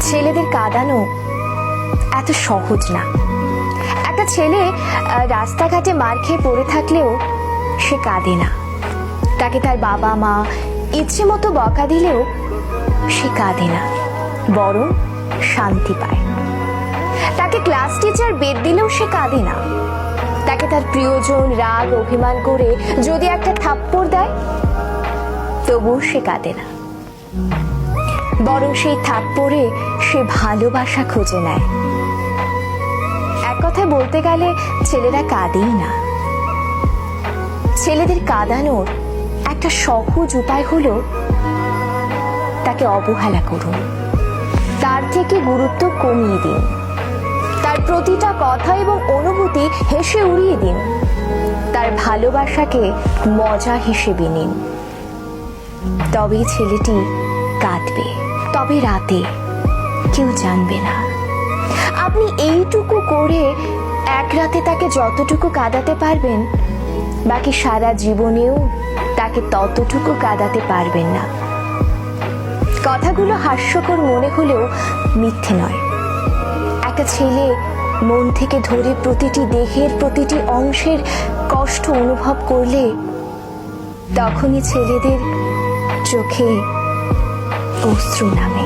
ছেলেদের কাঁদানো এত সহজ না। একটা ছেলে রাস্তাঘাটে মার খেয়ে পড়ে থাকলেও সে কাঁদে না। তাকে তার বাবা মা ইচ্ছে মতো বকা দিলেও সে কাঁদে না, বরং শান্তি পায়। তাকে ক্লাস টিচার বেত দিলেও সে কাঁদে না। তাকে তার প্রিয়জন রাগ অভিমান করে যদি একটা থাপ্পড় দেয় তবুও সে কাঁদে না, বরং সেই থাপ্পড়ে সে ভালোবাসা খুঁজে নেয়। এক কথায় বলতে গেলে ছেলেরা কাঁদেই না। ছেলেদের কাঁদানোর একটা সহজ উপায় হলো তাকে অবহেলা করুন, তার থেকে গুরুত্ব কমিয়ে দিন, তার প্রতিটা কথা এবং অনুভূতি হেসে উড়িয়ে দিন, তার ভালোবাসাকে মজা হিসেবে নিন। তবেই ছেলেটি কাঁদবে, তবে রাতে কেউ জানবে না। আপনি এইটুকু করে এক রাতে তাকে যতটুকু কাঁদাতে পারবেন, বাকি সারা জীবনেও তাকে ততটুকু কাঁদাতে পারবেন না। কথাগুলো হাস্যকর মনে হলেও মিথ্যে নয়। একটা ছেলে মন থেকে ধরে প্রতিটি দেহের প্রতিটি অংশের কষ্ট অনুভব করলে তখনই ছেলেদের চোখে অশ্রু নামে।